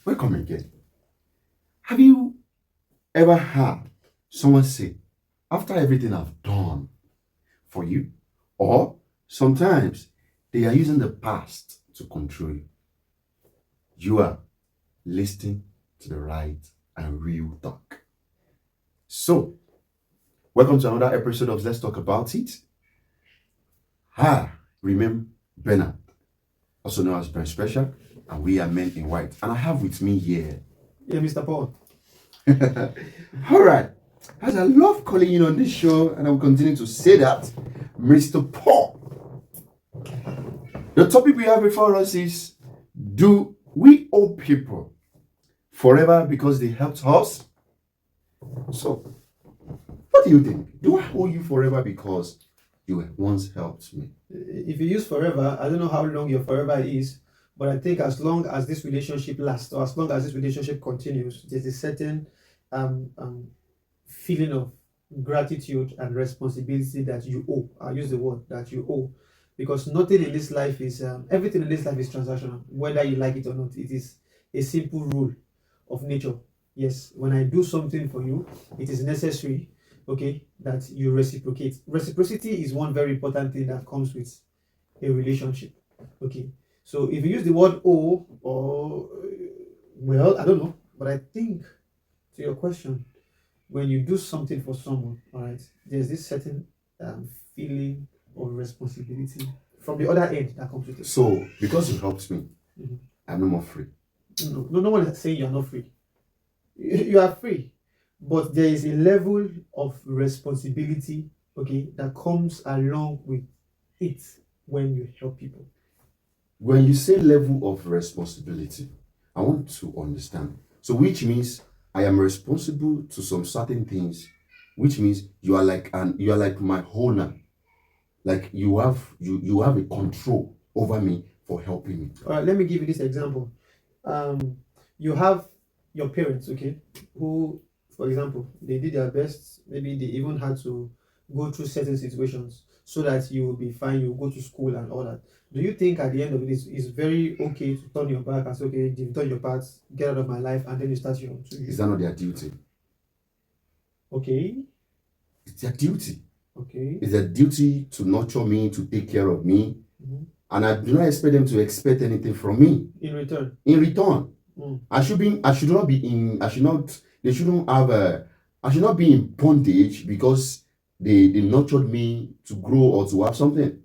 Welcome again. Have you ever heard someone say, after everything I've done for you, or sometimes they are using the past to control you? You are listening to the right and real talk. So, welcome to another episode of Let's Talk About It. Hi, remember Bernard, also known as Ben Special, and we are Men in White. And I have with me here. Yeah, Mr. Paul. All right. As I love calling you on this show, and I will continue to say that, Mr. Paul. The topic we have before us is: do we owe people forever because they helped us? So, what do you think? Do I owe you forever because you once helped me? If you use forever, I don't know how long your forever is, but I think as long as this relationship lasts or as long as this relationship continues, there's a certain feeling of gratitude and responsibility that you owe. I use the word that you owe because nothing in this life is, everything in this life is transactional, whether you like it or not. It is a simple rule of nature. Yes, when I do something for you, it is necessary, okay, that you reciprocate. Reciprocity is one very important thing that comes with a relationship. Okay, so if you use the word owe or well, I don't know, but I think to your question, when you do something for someone, all right, there's this certain feeling of responsibility from the other end that comes with it. So, because you helped me, Mhm. I'm no more free. No one is saying you're not free. You are free, but there is a level of responsibility, okay, that comes along with it when you help people. When you say level of responsibility, I want to understand. So, which means I am responsible to some certain things, which means you are like my owner. Like you have a control over me for helping me. All right, let me give you this example. You have your parents, okay, who, for example, they did their best. Maybe they even had to go through certain situations so that you will be fine. You will go to school and all that. Do you think at the end of it, it's very okay to turn your back and say, okay, you've done your part, get out of my life, and then you start your own? Is that not their duty? Okay, It's their duty. okay. It's their duty to nurture me, to take care of me. Mhm. And I do not expect them to expect anything from me In return. in return. Mm. I should not be in, I should not, they shouldn't have I should not be in bondage because they nurtured me to grow or to have something.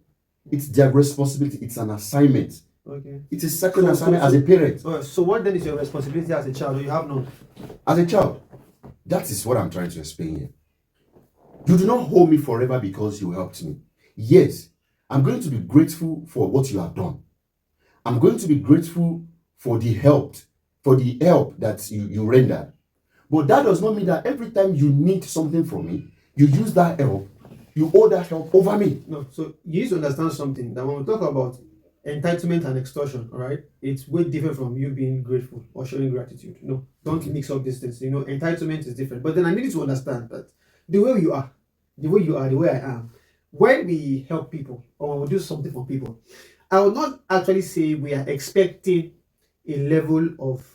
It's their responsibility. It's an assignment. Okay. It's a second assignment as a parent. All right, so what then is your responsibility as a child? Or you have none? As a child, that is what I'm trying to explain here. You do not hold me forever because you helped me. Yes, I'm going to be grateful for what you have done. I'm going to be grateful for the help that you rendered. But that does not mean that every time you need something from me, you use that help, you owe that help over me. No. So you need to understand something that when we talk about entitlement and extortion, all right, it's way different from you being grateful or showing gratitude. No, don't mix up these things. Entitlement is different. But then I need you to understand that the way you are, the way I am, when we help people or when we do something for people, I will not actually say we are expecting a level of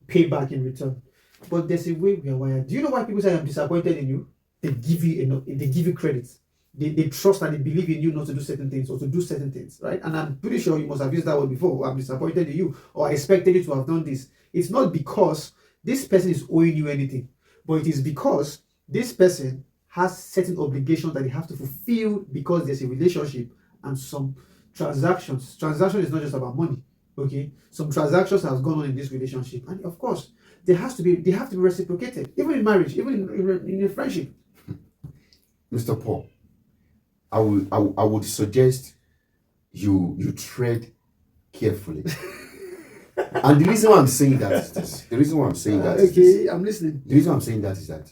payback in return. But there's a way we are wired. Do you know why people say I'm disappointed in you? They give you enough, they give you credit. They trust and they believe in you not to do certain things or to do certain things, right? And I'm pretty sure you must have used that word before. I'm disappointed in you, or I expected you to have done this. It's not because this person is owing you anything, but it is because this person has certain obligations that they have to fulfill because there's a relationship and some transactions. Transaction is not just about money, okay? Some transactions have gone on in this relationship, and of course, they have to be reciprocated, even in marriage, even in a friendship. Mr. Paul, I would suggest you tread carefully. And the reason why I'm saying that is this. The reason why I'm saying that is this. Okay, I'm listening. The reason why I'm saying that is that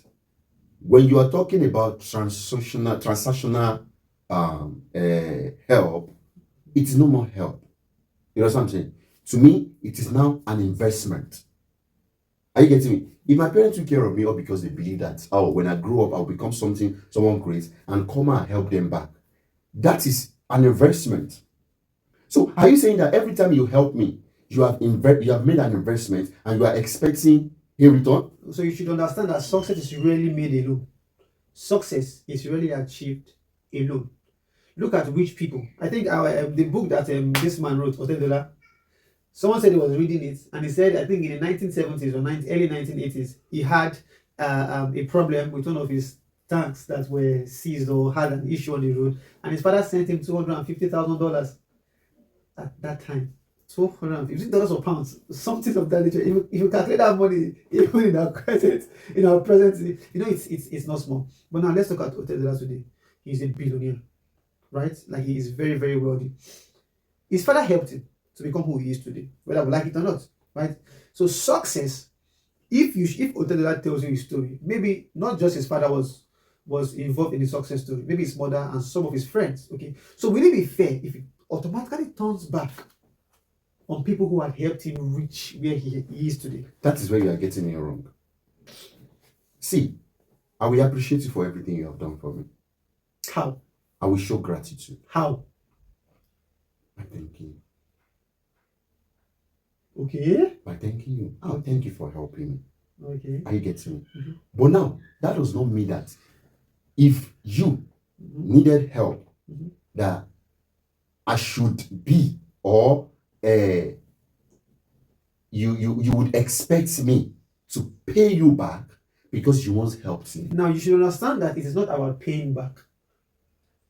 when you are talking about transactional help, it's no more help. You know what I'm saying? To me, it is now an investment. Are you getting me? If my parents took care of me all because they believe that, oh, when I grow up, I'll become someone great and come and help them back, that is an investment. So are you saying that every time you help me, you have made an investment and you are expecting a return. So you should understand that success is rarely made alone. Success is rarely achieved alone. Look at rich people. I think the book that this man wrote, Otedola, someone said he was reading it, and he said, I think in the 1970s or early 1980s, he had a problem with one of his tanks that were seized or had an issue on the road, and his father sent him $250,000 at that time. $250 or pounds, something of that nature. If you calculate that money, even in our present, it's not small. But now let's look at Otedola today. He's a billionaire, right? Like, he is very, very wealthy. His father helped him to become who he is today, whether we like it or not, right? So success, if Otedola tells you his story, maybe not just his father was involved in the success story, maybe his mother and some of his friends. Okay, so will it be fair if it automatically turns back on people who had helped him reach where he is today? That is where you are getting it wrong. See, I will appreciate you for everything you have done for me. How? I will show gratitude. How? By thanking you. Okay. By thanking you. I'll thank you for helping me. Okay. Are you getting me? Mm-hmm. But now, that does not mean that if you needed help, that I should be, or you would expect me to pay you back because you once helped me. Now you should understand that it is not about paying back.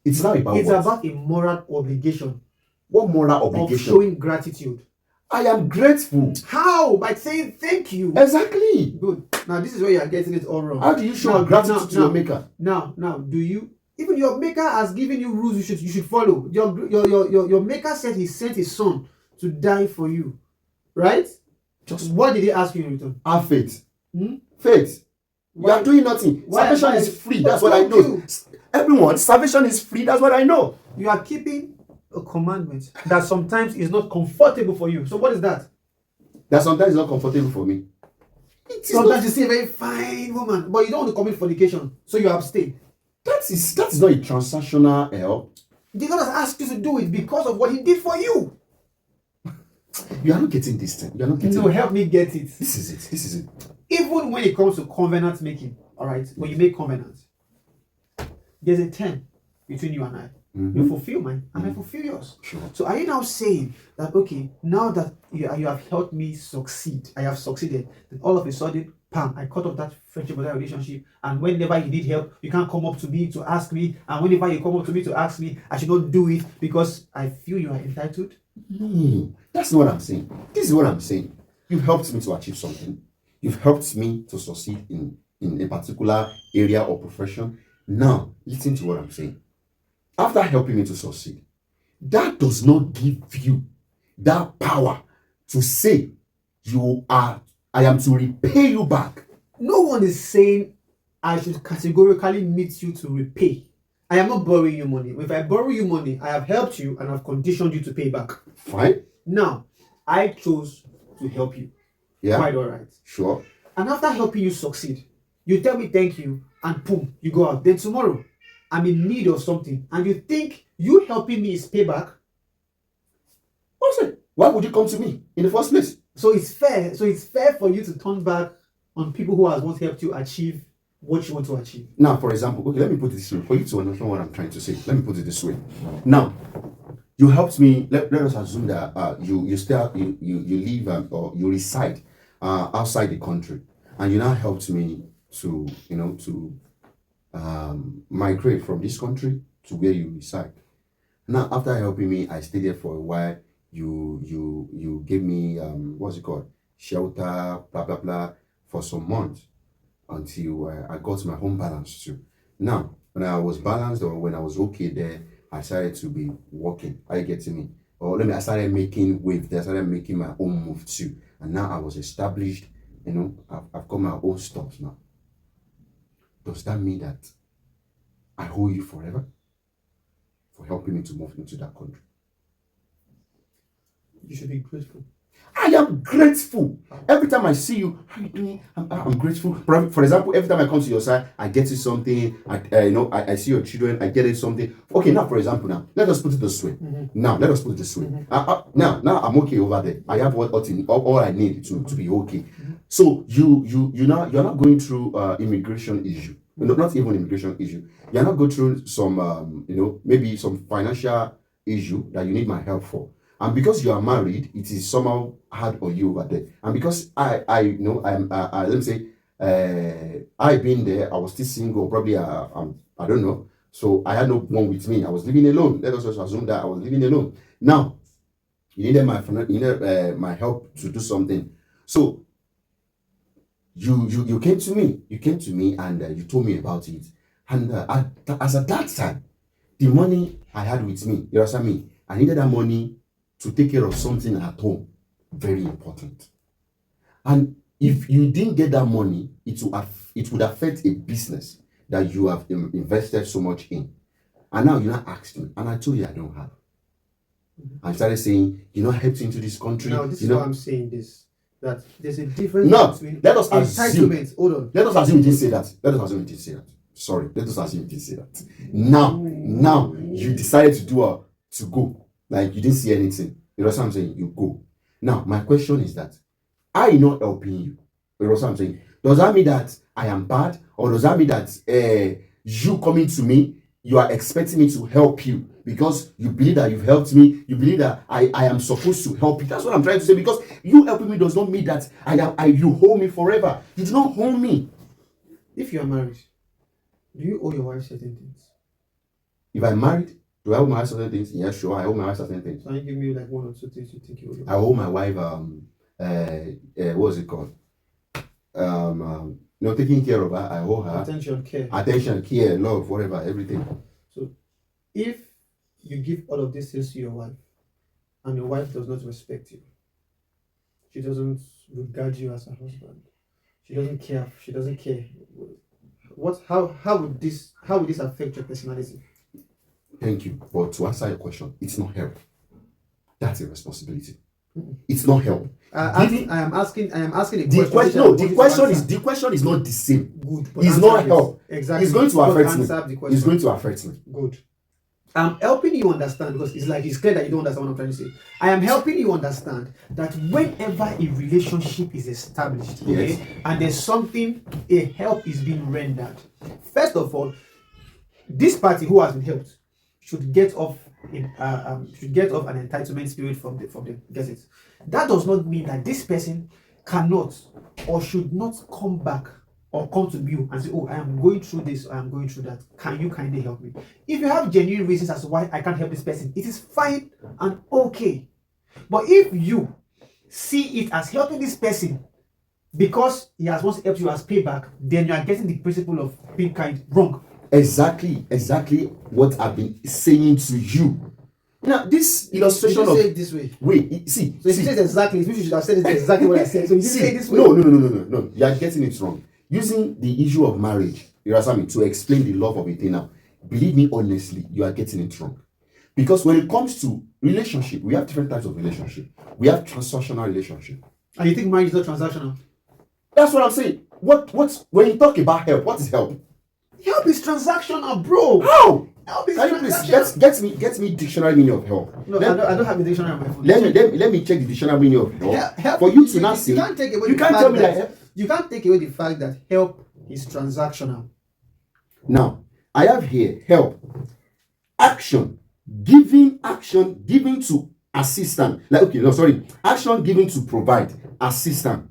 It's not about It's what? about a moral obligation. What moral obligation? Of showing gratitude. I am grateful. How? By saying thank you. Exactly. Good. Now this is where you are getting it all wrong. How do you show gratitude to your maker? Now, do you? Even your maker has given you rules you should follow. Your maker said he sent his son to die for you, right? Just what did he ask you in return? Have faith. Why? Faith. You are doing nothing. Salvation is free. That's what I know. Everyone, salvation is free. That's what I know. You are keeping a commandment that sometimes is not comfortable for you. So what is that? That sometimes is not comfortable for me. Sometimes you see a very fine woman, but you don't want to commit fornication, so you abstain. That is not a transactional help. The Lord has asked you to do it because of what He did for you. You are not getting this thing. You are not getting. No, help me get it. This is it. Even when it comes to covenant making, all right, when you make covenants, there's a term between you and I. You fulfill mine and I fulfill yours. Sure. So are you now saying that, okay, now that you have helped me succeed, I have succeeded, then all of a sudden, bam, I cut off that friendship or that relationship, and whenever you need help, you can't come up to me to ask me, and whenever you come up to me to ask me, I should not do it because I feel you are entitled? No, that's not what I'm saying. This is what I'm saying. You've helped me to achieve something. You've helped me to succeed in a particular area or profession. Now, listen to what I'm saying. After helping me to succeed, that does not give you that power to say I am to repay you back. No one is saying I should categorically meet you to repay. I am not borrowing you money. If I borrow you money, I have helped you and I've conditioned you to pay back. Fine. Now, I chose to help you. Yeah. Quite all right. Sure. And after helping you succeed, you tell me thank you and boom, you go out. Then tomorrow, I'm in need of something and you think you helping me is payback? Why would you come to me in the first place? So it's fair. So it's fair for you to turn back on people who has once helped you achieve what you want to achieve. Now, for example, okay, let me put it this way for you to understand what I'm trying to say. Let me put it this way. Now, you helped me. Let us assume that you live or you reside outside the country, and you now helped me to migrate from this country to where you reside. Now, after helping me, I stayed there for a while. You gave me what's it called, shelter, blah blah blah, for some months until I got my home balance too. Now, when I was balanced or when I was okay there, I started to be working. Are you getting me? Or I started making waves. I started making my own move too, and now I was established. I've got my own stuff now. Does that mean that I owe you forever for helping me to move into that country? You should be grateful. I am grateful. every time I see you, how you doing? I'm grateful. For example, every time I come to your side, I get you something. I see your children, I get it something. Okay, now for example, now let us put it this way. Now let us put it this way. Now I'm okay over there. I have all I need to be okay. So you're not going through immigration issue. No, not even immigration issue. You're not going through some maybe some financial issue that you need my help for. And because you are married, it is somehow hard on you over there. And because I let me say, I been there, I was still single, probably I don't know. So I had no one with me. I was living alone. Let us also assume that I was living alone. Now, you needed my help to do something. So you came to me. You came to me and you told me about it. And as at that time, the money I had with me, you understand me? I needed that money to take care of something at home. Very important. And if you didn't get that money, it would affect a business that you have invested so much in. And now you not asked me, and I told you I don't have. I started saying, helped into this country. Now this is why I'm saying this. That there's a difference between let us assume. entitlements. Hold on. Let us assume you didn't say that. Let us assume you didn't say that. Sorry, let us assume you didn't say that. Now you decided to go. Like you didn't see anything. You know what I'm saying? You go. Now, my question is that I not helping you. You know what I'm saying? Does that mean that I am bad? Or does that mean that you coming to me, you are expecting me to help you because you believe that you've helped me, you believe that I am supposed to help you? That's what I'm trying to say, because you helping me does not mean that you hold me forever. You do not hold me. If you are married, do you owe your wife certain things? If I'm married, do I owe my wife certain things? Yeah, sure, I owe my wife certain things. Can you give me like one or two things you think you owe your wife? I owe my wife what's it called? Taking care of her. I owe her Attention, care, love, whatever, everything. So if you give all of these things to your wife and your wife does not respect you, she doesn't regard you as a husband, she doesn't care, how would this affect your personality? Thank you. But to answer your question, it's not help. That's a responsibility. It's not help. I am asking a question. The question is not the same. Good. It's not help. Exactly. It's going to affect me. It's going to affect me. Good. I'm helping you understand, because it's clear that you don't understand what I'm trying to say. I am helping you understand that whenever a relationship is established, yes, and there's something, a help is being rendered, first of all, this party who has been helped should get off an entitlement spirit from the get it. That does not mean that this person cannot or should not come back or come to you and say, oh, I am going through this, I am going through that. Can you kindly help me? If you have genuine reasons as to why I can't help this person, it is fine and okay. But if you see it as helping this person because he has once helped you as payback, then you are getting the principle of being kind wrong. Exactly what I've been saying to you. Now, this illustration you say it this way. Wait, see. So if you say it exactly, you should have said it exactly what I said. So you say it this way. No. You are getting it wrong. Using the issue of marriage, you understand me, to explain the love of a thing now. Believe me, honestly, you are getting it wrong. Because when it comes to relationship, we have different types of relationship. We have transactional relationship. And you think marriage is not transactional? That's what I'm saying. What when you talk about help, what is help? Help is transactional, bro. How? Help is Can you please get me dictionary meaning of help? No, I don't have a dictionary on my phone. Let me check the dictionary meaning of help. Help for you to not say. You can't take away you can't take away the fact that help is transactional. Now, I have here help, action given to assistant. Action given to provide assistant,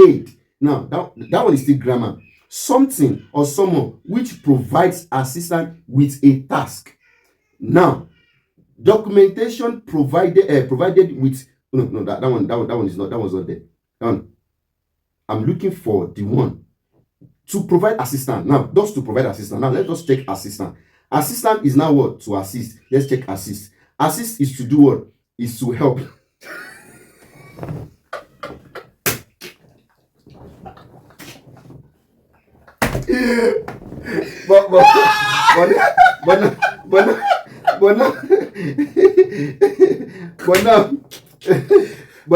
aid. Now that one is still grammar. Something or someone which provides assistance with a task. Now, documentation provided with that one is not, that one's not there. I'm looking for the one to provide assistance. Now, just to provide assistance. Now, let us check assistant. Assistant is now what? To assist. Let's check assist. Assist is to do what? Is to help. But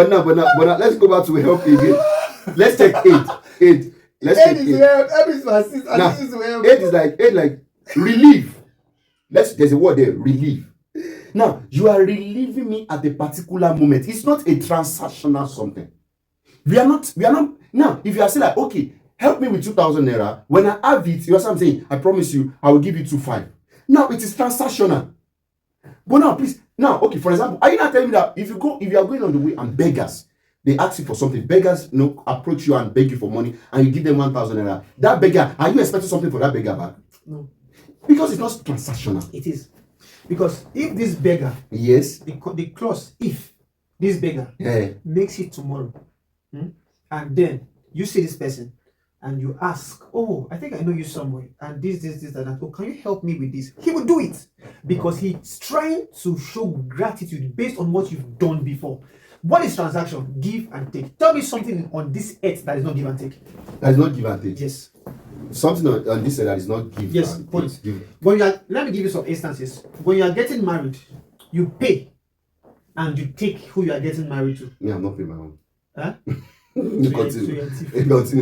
now, let's go back to help again. let's take eight. Let's Aid take is to eight. help. Help is to assist. Now, Assist is to help. Eight like relief. There's a word there, relief. Now, you are relieving me at a particular moment. It's not a transactional something. We are not. Now, if you are saying like, okay, help me with 2,000 naira. When I have it, you know what I'm saying? I promise you, I will give you 2,500. Now, it is transactional. But now, please, now, okay, for example, are you not telling me that if you are going on the way and beggars, they ask you for something, beggars approach you and beg you for money, and you give them 1,000 naira. That beggar, are you expecting something for that beggar back? No, Because it's not transactional. it is. Because if this beggar, Yes. the clause, if this beggar Yeah. makes it tomorrow, and then you see this person and you ask, oh, I think I know you somewhere, and this, and that. Oh, can you help me with this? He will do it because he's trying to show gratitude based on what you've done before. What is transaction? Give and take. Tell me something on this earth that is not give and take. That is not give and take. Yes. Something on this that is not give Yes, and point. take. Give. When you are, let me give you some instances. When you are getting married, you pay and you take who you are getting married to. Me, I'm not paying my own. Huh? You So continue. you're a thief.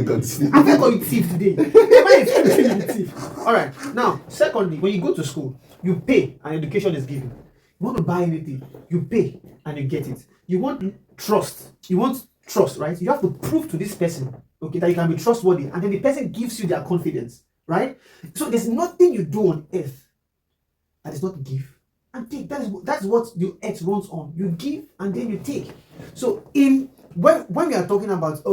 Continue. I'm not going to thief today. Why is you thief? All right. Now, secondly, when you go to school, you pay and education is given. You want to buy anything, you pay and you get it. You want trust. You want trust, right? You have to prove to this person, okay, that you can be trustworthy, and then the person gives you their confidence, right? So there's nothing you do on earth that is not give and take. That's what the earth runs on. You give and then you take. So when we are talking about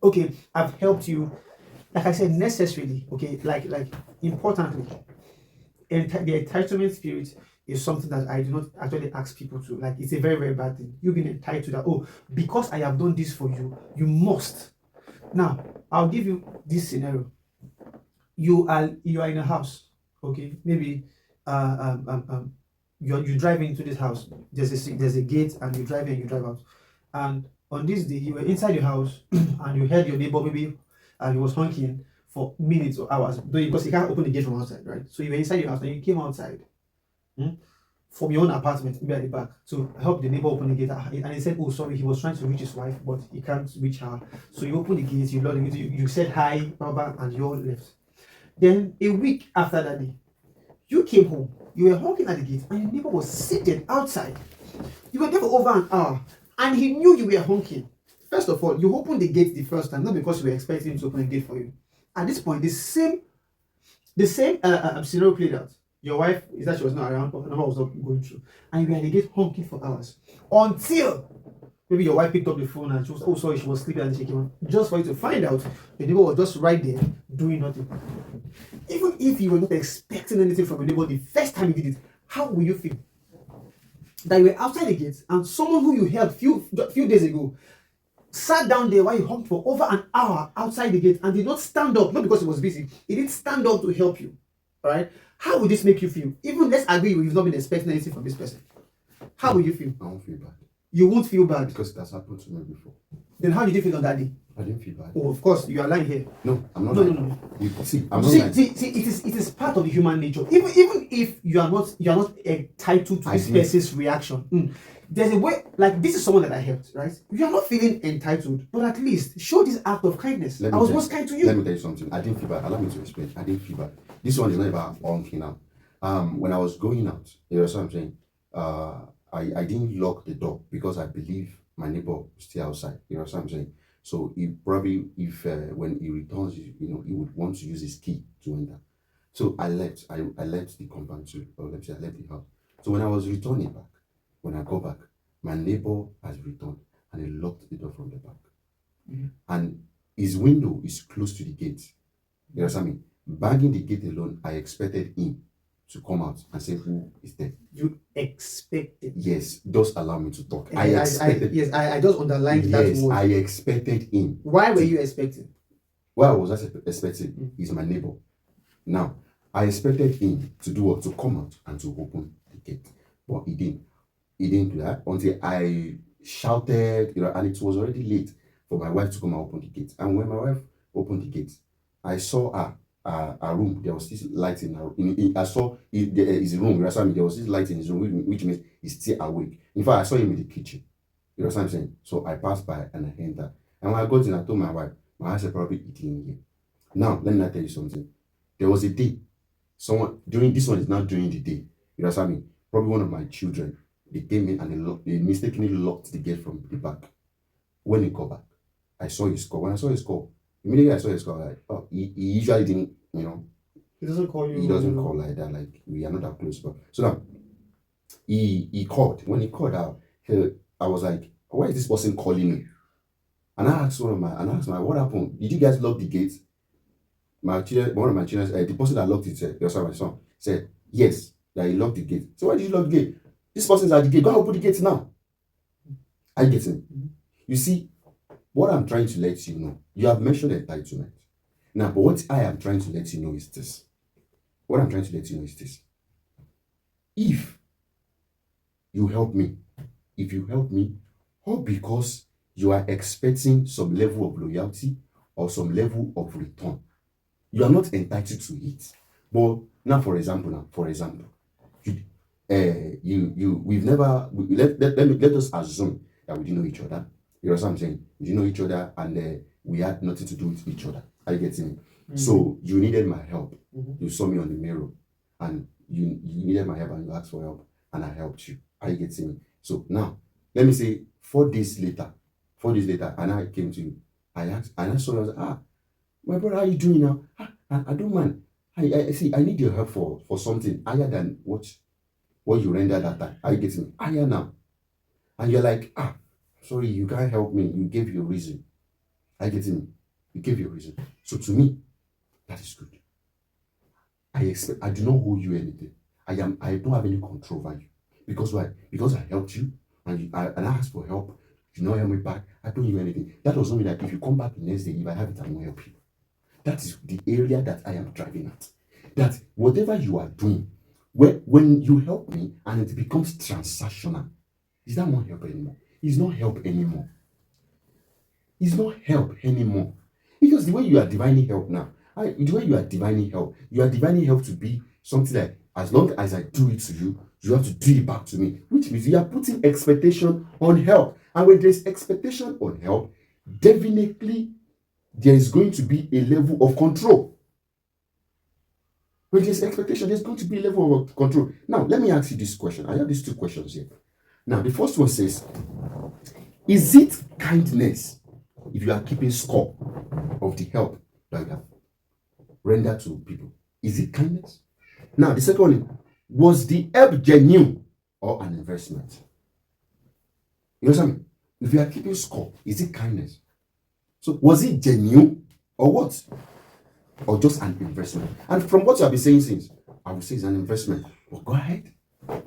okay, I've helped you, like I said, necessarily, okay, like importantly, the entitlement spirit is something that I do not actually ask people to. Like, it's a very, very bad thing. You've been entitled to that. Oh, because I have done this for you, you must. Now, I'll give you this scenario. You are in a house, okay? Maybe you drive into this house. There's a gate, and you drive in, you drive out. And on this day, you were inside your house, and you heard your neighbor maybe, and he was honking for minutes or hours, because he can't open the gate from outside, right? So you were inside your house, and you came outside from your own apartment, maybe at the back, to help the neighbor open the gate. And he said, oh, sorry, he was trying to reach his wife, but he can't reach her. So you open the gate, you lock the gate, you said hi, Baba, and you all left. Then a week after that day, you came home, you were honking at the gate, and your neighbor was seated outside. You were there for over an hour, and he knew you were honking. First of all, you opened the gate the first time, not because you were expecting him to open the gate for you. At this point, the same scenario played out. Your wife is that she was not around, but the number was not going through, and you were at the gate honking for hours until maybe your wife picked up the phone and she was, oh sorry, she was sleeping, and she came on, just for you to find out the neighbor was just right there doing nothing. Even if you were not expecting anything from a neighbor the first time you did it, how will you feel? That you were outside the gate and someone who you helped few days ago sat down there while you honked for over an hour outside the gate and did not stand up, not because he was busy, he didn't stand up to help you. All right? How will this make you feel? Even let's agree you've not been expecting anything from this person. How will you feel? I won't feel bad. You won't feel bad. Because that's happened to me before. Then how did you feel on that day? I didn't feel bad. Oh, of course, you are lying here. No, I'm not No, lying. no. You see, I'm not See, lying. it is part of the human nature. Even if you are not entitled to this person's reaction. There's a way, like this is someone that I helped, right? You are not feeling entitled, but at least show this act of kindness. I was once kind to you. Let me tell you something. I didn't feel bad. Allow me to explain. I didn't feel bad. This one is not about honking now. When I was going out, you know what I'm saying? I didn't lock the door because I believe my neighbor was still outside. You know what I'm saying? So he probably, if when he returns, you know, he would want to use his key to enter. So I left. I left the compound too, or let me say I left the house. So when I was returning back, when I go back, my neighbor has returned and he locked the door from the back. And his window is close to the gate. You know what I mean? Banging the gate alone, I expected him to come out and say, who is there? You expected. Yes, just allow me to talk. I expected. I just underlined that Yes, word. I expected him. Why were you expecting? What I was expecting is my neighbor. Now, I expected him to do what? To come out and to open the gate. But he didn't. He didn't do that until I shouted, you know, and it was already late for my wife to come and open the gate. And when my wife opened the gate, I saw a room. There was this light in her. I saw his room. You know, there was this light in his room, which means he's still awake. In fact, I saw him in the kitchen. You know what I'm saying? So I passed by and I entered. And when I got in, I told my wife, my house is probably eating here. Now, let me not tell you something. There was a day, someone during this one is not during the day. You understand me? Probably one of my children, they came in and they mistakenly locked the gate from the back. When he got back, I saw his call. When I saw his call, immediately I saw his call, like, oh, he usually didn't, He doesn't call you. he doesn't call like that. Like, we are not that close. But so now he called. When he called out, I was like, why is this person calling me? And I asked my, what happened? Did you guys lock the gate? My children, one of my children, the person that locked it, my son, said, yes, that he locked the gate. So why did you lock the gate? This person's at the gate. Go and open the gate now. Are you getting it? You see, what I'm trying to let you know, you have mentioned entitlement. Now, but what I am trying to let you know is this. What I'm trying to let you know is this. If you help me, all because you are expecting some level of loyalty or some level of return, you are not entitled to it. But now, for example, let us assume that we didn't know each other. You know what I'm saying? We didn't know each other, and we had nothing to do with each other. Are you getting me? So you needed my help. You saw me on the mirror, and you needed my help, and you asked for help, and I helped you. Are you getting me? So now, let me say 4 days later, and I came to you. I asked, and I saw you. I was like, my brother, how you doing now? I don't mind. I see. I need your help for something higher than what you rendered that time. Are you getting me? Higher now, and you're like, sorry, you can't help me. You gave your reason. Are you getting me? You gave your reason. So to me, that is good. I do not owe you anything. I don't have any control over you. Because why? Because I helped you, and I asked for help. You not help me back. I don't owe you anything. That does not mean that if you come back the next day, if I have it, I won't help you. That is the area that I am driving at. That whatever you are doing, when you help me and it becomes transactional, is that not help anymore? It's not help anymore. It's not help anymore. Because the way you are divining help now, you are divining help to be something like, as long as I do it to you, you have to do it back to me. Which means you are putting expectation on help. And when there's expectation on help, definitely there is going to be a level of control. When there's expectation, there's going to be a level of control. Now, let me ask you this question. I have these 2 questions here. Now, the first one says, is it kindness if you are keeping score of the help that you have rendered to people? Is it kindness? Now, the second one, was the help genuine or an investment? You know what I mean? If you are keeping score, is it kindness? So, was it genuine or what? Or just an investment? And from what you have been saying since, I would say it's an investment. But go ahead. I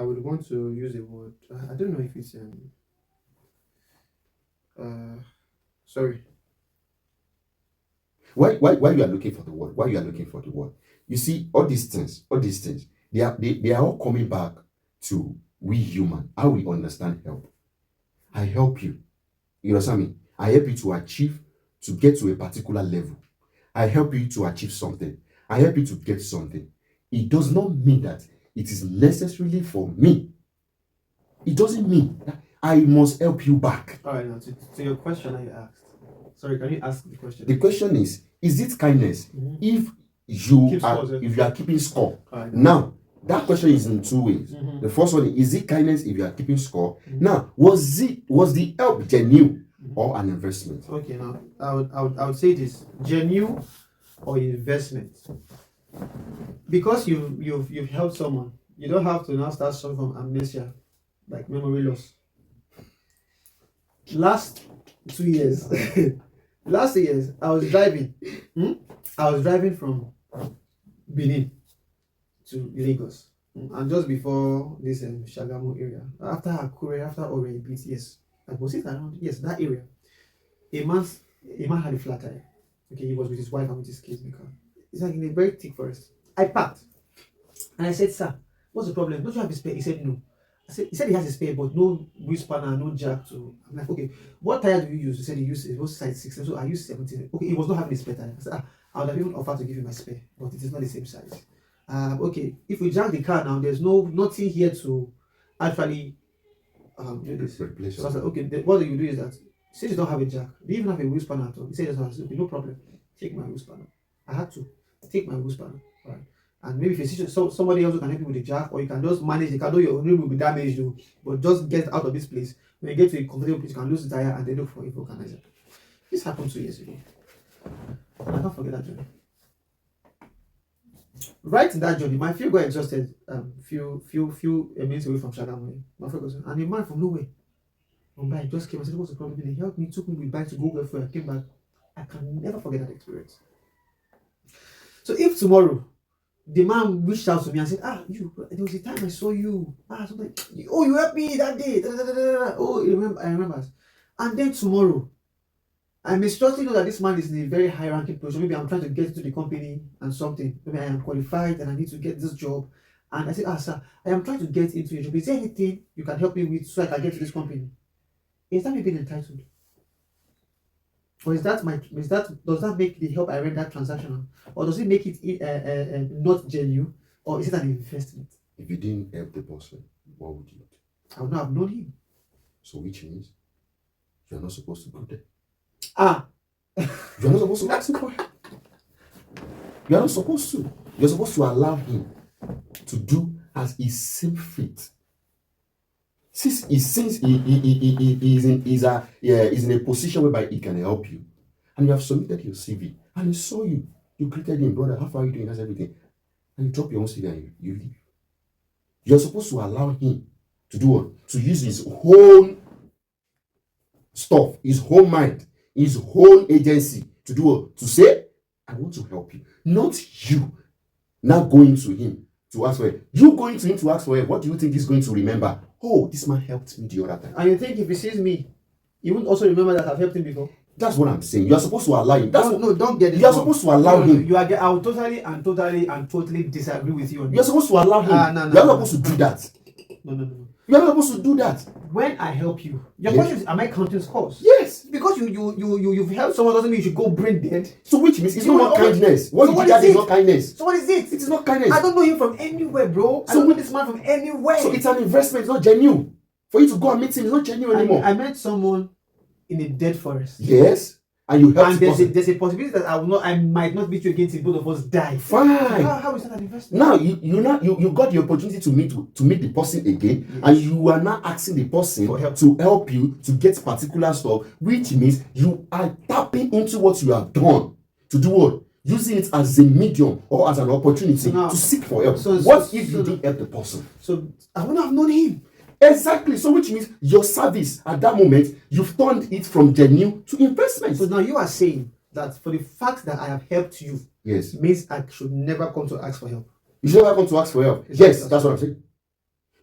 would want to use a word. I don't know if it's sorry. Why you are looking for the word? Why you are looking for the word? You see, all these things, they are all coming back to we human, how we understand help. I help you. You understand me? I help you to get to a particular level. I help you to achieve something. I help you to get something. It does not mean that it is necessarily for me. It doesn't mean that I must help you back. All right, now to your question I asked. Sorry, can you ask the question? The question is it kindness if you are keeping score? Right. Now, that question is in 2 ways. The first one is it kindness if you are keeping score? Now, was the help genuine or an investment? Okay, now I would say this: genuine or investment. Because you've helped someone, you don't have to now start suffering from amnesia, like memory loss. Last 2 years, I was driving. I was driving from Benin to Lagos, and just before this Shagamu area, after Akure, after Ore a bit, yes, I was it around, yes, that area. A man had a flat tire. Okay, he was with his wife and with his kids in the car. It's like in a very thick forest. I parked and I said, "Sir, what's the problem? Don't you have a spare?" He said, "No." He said he has a spare, but no wheel spanner, no jack to. I'm like, "Okay, what tire do you use?" He said he used it was size 16, so I used 17. Okay, he was not having a spare tire. I said, I would have even offered to give him my spare, but it is not the same size. Okay, if we jack the car now, there's nothing here to actually do this. Replace So I said, your okay, what you do is that since you don't have a jack, do you even have a wheel spanner at all? He said, yes, I said, okay, no problem. Take my wheel spanner. I had to take my wheel spanner, right? And maybe if you see somebody else who can help you with the jack, or you can just manage the car, though your rim will be damaged, though, but just get out of this place. When you get to a comfortable place, you can lose the tire and then look for a vulcanizer. This happened 2 years ago. And I can't forget that journey. Right in that journey, my fuel got exhausted. Few minutes away from Shagamu. My fuel goes, and a man from nowhere, Mumbai, just came and said, "What's the problem?" He helped me, took me with bike to go where I came back. I can never forget that experience. So if tomorrow the man reached out to me and said, there was a time I saw you. Something. Oh, you helped me that day. Da, da, da, da, da. Oh, I remember. And then tomorrow, I mistrustfully know that this man is in a very high ranking position. Maybe I'm trying to get into the company and something. Maybe I am qualified and I need to get this job. And I said, sir, I am trying to get into a job. Is there anything you can help me with so I can get to this company? Is that me being entitled? Or does that make the help I render transactional? Or does it make it not genuine? Or is it an investment? If you didn't help the person, what would you do? I would not have known him. So which means you're not supposed to go there. You're not supposed to ask him for help. You're not supposed to. You're supposed to allow him to do as he seems fit. Since he is in a position whereby he can help you, and you have submitted your CV, and he saw you, you greeted him, brother, how far are you doing? That's everything. And you drop your own CV and you leave. You're supposed to allow him to do what? To use his whole stuff, his whole mind, his whole agency to do what? To say, I want to help you. Not you now going to him to ask for help. You going to him to ask for help. What do you think he's going to remember? Oh, this man helped me the other time. And you think if he sees me, he won't also remember that I've helped him before? That's what I'm saying. You are supposed to allow him. Don't get it. You are supposed to allow him. I will totally disagree with you on this. You are supposed to allow him. You are not supposed to do that. No. You are not supposed to do that. When I help you, your question is, am I counting scores? Yes. Because you've helped someone doesn't mean you should go brain dead. So which means it's not kindness. What you did is not kindness. So what is it? It is not kindness. I don't know him from anywhere, bro. I don't know this man from anywhere. So it's an investment. It's not genuine. For you to go and meet him, it's not genuine anymore. I met someone in a dead forest. Yes. And you help. And there's a possibility that I might not meet you again till both of us die. Fine. How is that an investment? Now you got the opportunity to meet the person again, yes. And you are now asking the person to help you to get particular stuff, which means you are tapping into what you have done to do what? Using it as a medium or as an opportunity to seek for help. What if you didn't help the person? So I wouldn't have known him. Exactly. So which means your service at that moment, you've turned it from genuine to investment. So now you are saying that for the fact that I have helped you, yes, means I should never come to ask for help. You should never come to ask for help. Yes, that's what I'm saying.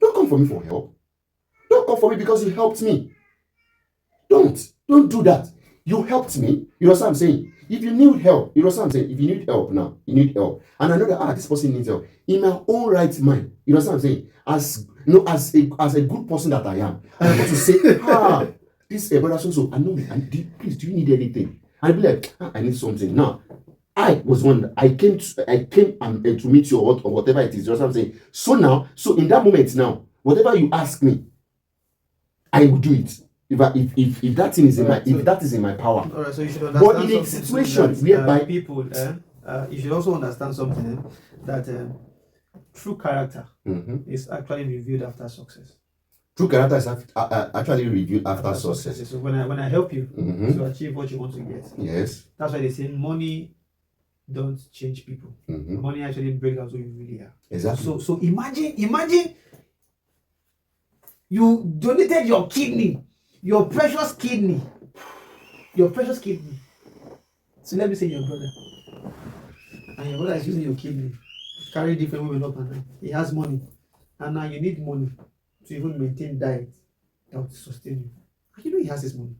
Don't come for me for help. Don't come for me because you helped me. Don't do that. You helped me. You know what I'm saying? If you need help, you know what I'm saying? If you need help now, you need help. And I know that this person needs help. In my own right mind, you know what I'm saying? As a good person that I am, I'm able to say, this brother so I know me. And please, do you need anything? And I'll be like, I need something. Now, I was one. I came to meet you or whatever it is. You know what I'm saying? So in that moment now, whatever you ask me, I will do it. If that thing is in my power. All right, so you should understand. But in a situation whereby people, you should also understand something that true character is actually revealed after success. True character is actually revealed after success. So when I help you to achieve what you want to get, yes, that's why they say money don't change people. Money actually breaks out who you really are. Exactly. So imagine you donated your kidney. Your precious kidney. So let me say your brother. And your brother is using your kidney. Carry different women up and down. He has money. And now you need money to even maintain diet that will sustain you. And you know he has this money.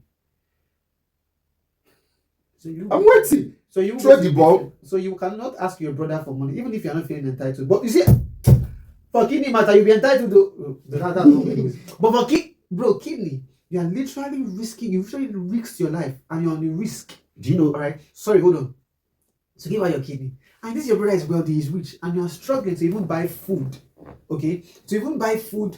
I'm waiting. So you throw the ball. So you cannot ask your brother for money, even if you are not feeling entitled. But you see, for kidney matter, you'll be entitled to but for kidney. You are literally risking, you literally risk your life and you're on the risk. Do you know? All right. Sorry, hold on. So give out your kidney. And this your brother is wealthy, he's rich, and you're struggling to even buy food. Okay? To even buy food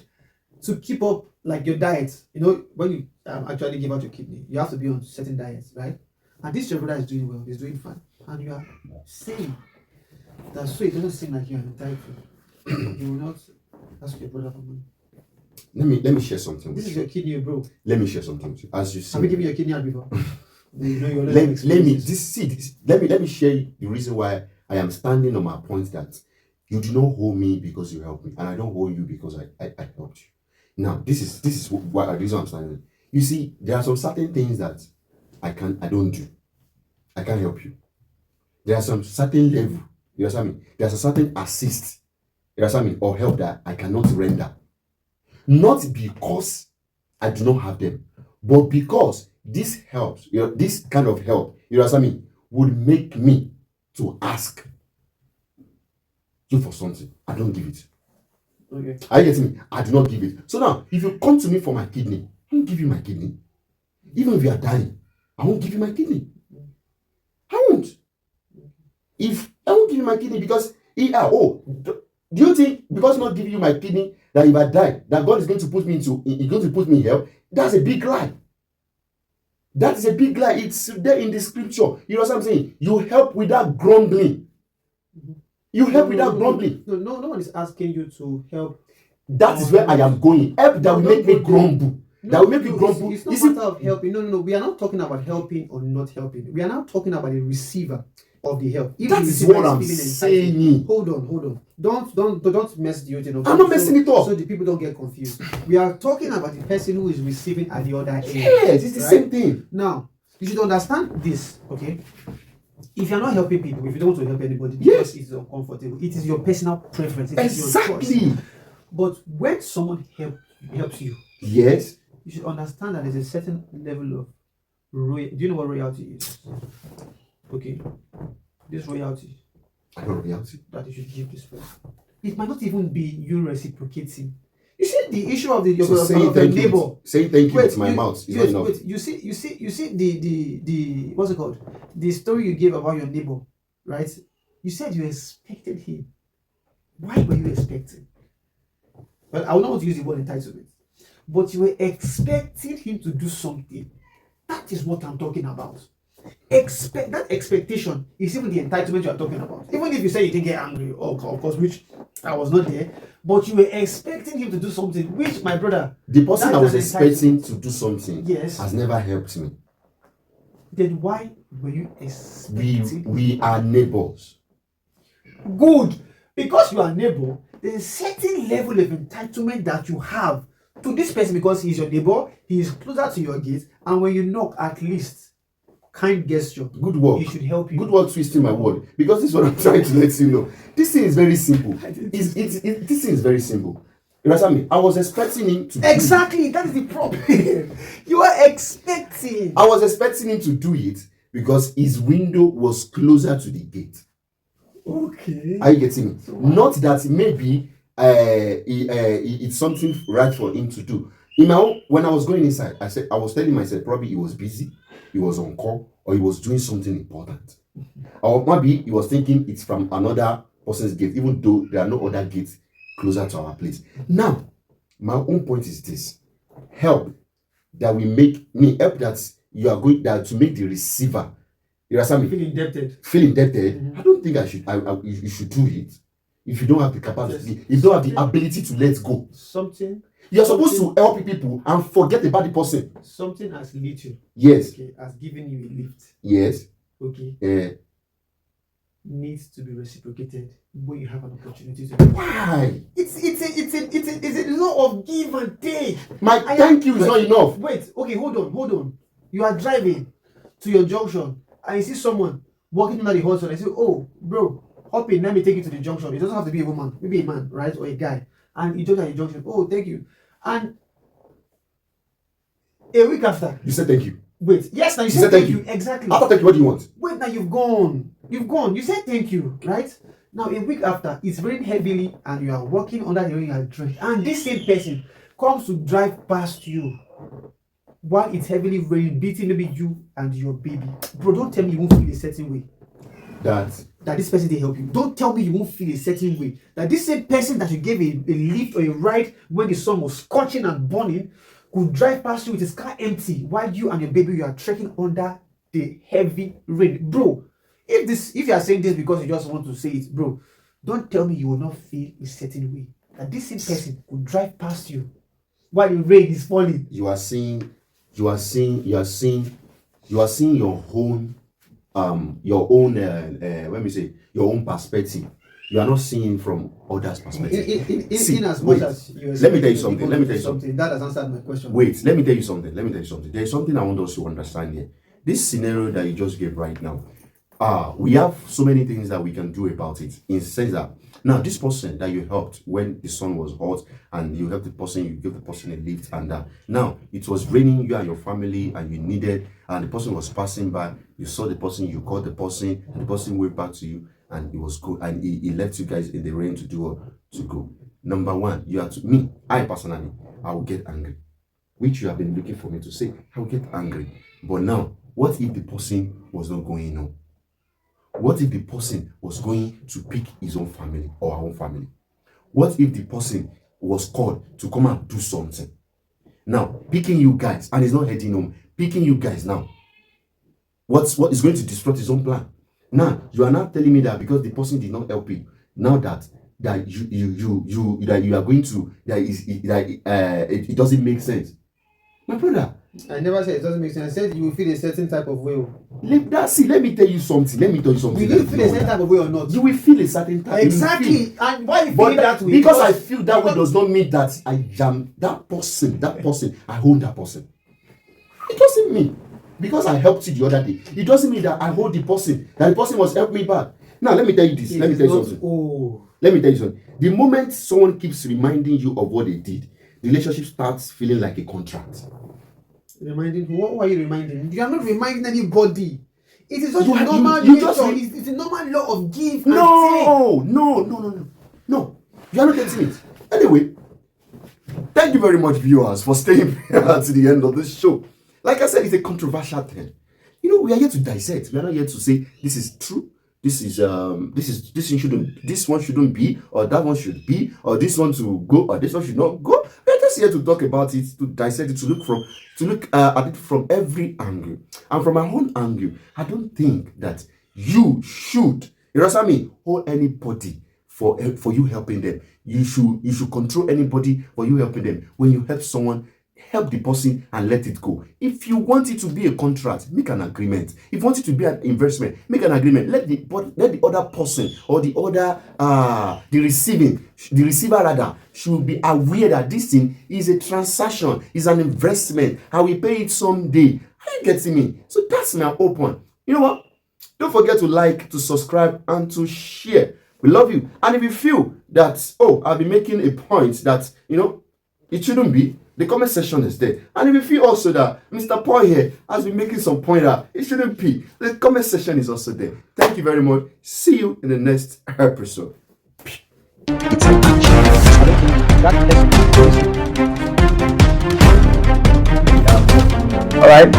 to keep up like your diet, you know, when you actually give out your kidney, you have to be on certain diets, right? And this your brother is doing well, he's doing fine, and you are saying that so it doesn't seem like you are entitled. You will not ask your brother for money. Let me share something This with is you. your kidney, bro. Let me share something with you. As you Have you see, given your kidney out before? You know you're let me this. Let me share the reason why I am standing on my point that you do not hold me because you helped me, and I don't hold you because I helped you. Now, this is what the reason I'm standing. You see, there are some certain things that I don't do. I can't help you. There are some certain level. You understand me? There's a certain assist. You understand me? Or help that I cannot render. Not because I do not have them, but because this helps, this kind of help, you understand me, would make me to ask you for something. I don't give it. Okay. Are you getting me? I do not give it. So now, if you come to me for my kidney, I won't give you my kidney. Even if you are dying, I won't give you my kidney. I won't. If I won't give you my kidney because do you think because not giving you my kidney that if I die, that God is going to put me in hell? That's a big lie. That is a big lie. It's there in the scripture. You know what I'm saying? You help without grumbling. You help without grumbling. No one is asking you to help. That is where I am going. Help that will make me grumble. That will make you grumble. It's not a matter of helping. No. We are not talking about helping or not helping. We are now talking about the receiver of the help. If that the is receiver what I'm feeling saying. Hold on. Don't mess the whole thing up. I'm not messing it up. So the people don't get confused. We are talking about the person who is receiving at the other end. Yes, it's the same thing. Now, you should understand this, okay? If you're not helping people, if you don't want to help anybody, yes, because it's uncomfortable, it is your personal preference. It is exactly. Your choice. But when someone helps you, yes, you should understand that there's a certain level of royalty. Do you know what royalty is? Okay. This royalty. I know royalty. That you should give this person. It might not even be you reciprocating. You see the issue of the neighbor. Saying thank you with my mouth is not enough. Wait, you see the what's it called? The story you gave about your neighbor, right? You said you expected him. Why were you expecting? Well, I would not want to use the word entitlement, but you were expecting him to do something. That is what I'm talking about. That expectation is even the entitlement you are talking about. Even if you say you didn't get angry, of course, which I was not there, but you were expecting him to do something, which my brother, the person I was expecting to do something, yes, has never helped me. Then why were you expecting? We are neighbors. Good, because you are neighbor. There's a certain level of entitlement that you have to this person because he's your neighbor, he is closer to your gate, and when you knock, at least kind gesture. Good work. He should help you. Good work twisting my word. Because this is what I'm trying to let you know. This thing is very simple. This thing is very simple. You understand me? I was expecting him to exactly. That is the problem. You are expecting. I was expecting him to do it because his window was closer to the gate. Okay. Are you getting me? So, not that maybe it's something right for him to do. When I was going inside, I was telling myself probably he was busy, he was on call, or he was doing something important. Or maybe he was thinking it's from another person's gate, even though there are no other gates closer to our place. Now, my own point is this: help that we make me help that you are going that to make the receiver. You understand me? Feel indebted. Mm-hmm. I don't think you should do it if you don't have the capacity, if you don't have the ability to let go. You're supposed to help people and forget about the person. Something as little. Yes. Okay, has given you a lift. Yes. Okay. Needs to be reciprocated when you have an opportunity to. Why? It's a law of give and take. Thank you is not enough. Wait. Okay. Hold on. You are driving to your junction and you see someone walking under the hustle and you say, "Oh, bro, hop in. Let me take you to the junction." It doesn't have to be a woman, maybe a man, right, or a guy. And you jump at the junction. "Oh, thank you." And a week after, you said thank you. Wait, yes, now you said thank you. Exactly. After thank you, what do you want? Wait, now you've gone. You said thank you, right? Now a week after, it's raining heavily and you are walking under the rain, you are drenched, and this same person comes to drive past you while it's heavily raining, beating maybe you and your baby. Bro, don't tell me you won't feel a certain way. That that this person did help you. Don't tell me you won't feel a certain way. That this same person that you gave a lift or a ride when the sun was scorching and burning could drive past you with his car empty while you and your baby you are trekking under the heavy rain. Bro, if you are saying this because you just want to say it, bro, don't tell me you will not feel a certain way. That this same person could drive past you while the rain is falling. You are seeing your own let me say your own perspective. You are not seeing from others' perspective. In as much as you let me tell you something. That has answered my question. Wait, let me tell you something. There is something I want us to understand here. This scenario that you just gave right now, we have so many things that we can do about it. In the sense that now this person that you helped when the sun was hot and you helped the person, you gave the person a lift, and now it was raining, you and your family, and you needed, and the person was passing by, you saw the person, you called the person, and the person went back to you, and it was good, and he left you guys in the rain to go. Number one, you have to I personally, I will get angry, which you have been looking for me to say. I will get angry. But now, what if the person was not going on? What if the person was going to pick his own family or our own family? What if the person was called to come and do something? Now, picking you guys, and he's not heading home, picking you guys now. What is going to disrupt his own plan? Now, you are not telling me that because the person did not help you, now that you are going to, it doesn't make sense. My brother, I never said it doesn't make sense. I said you will feel a certain type of way. Let me tell you something. Will you feel a certain type of way or not? You will feel a certain type. Exactly. And why you feel that way? Because I feel that way does not mean that I am that person. I own that person. It doesn't mean because I helped you the other day. It doesn't mean that I hold the person. That the person must help me back. Now let me tell you this. Let me tell you something. The moment someone keeps reminding you of what they did, the relationship starts feeling like a contract. Reminding who? What are you reminding? You are not reminding anybody. It is just normal nature. It's a normal law of give and take. No. You are not getting it. Anyway, thank you very much, viewers, for staying here to the end of this show. Like I said, it's a controversial thing. We are here to dissect. We are not here to say this is true. This one shouldn't be, or that one should be, or this one to go, or this one should not go. We're just here to talk about it, to dissect it, to look at it from every angle. And from my own angle, I don't think that you should, hold anybody for you helping them. You should control anybody for you helping them. When you help someone, help the person and let it go. If you want it to be a contract, make an agreement. If you want it to be an investment, make an agreement. Let the other person or the receiver rather should be aware that this thing is a transaction, is an investment. I will pay it someday. Are you getting me? So that's my open. You know what? Don't forget to like, to subscribe, and to share. We love you. And if you feel that, I'll be making a point that, it shouldn't be, the comment section is there. And if you feel also that Mr. Paul here has been making some point that it shouldn't be, the comment section is also there. Thank you very much. See you in the next episode. It's an action. All right.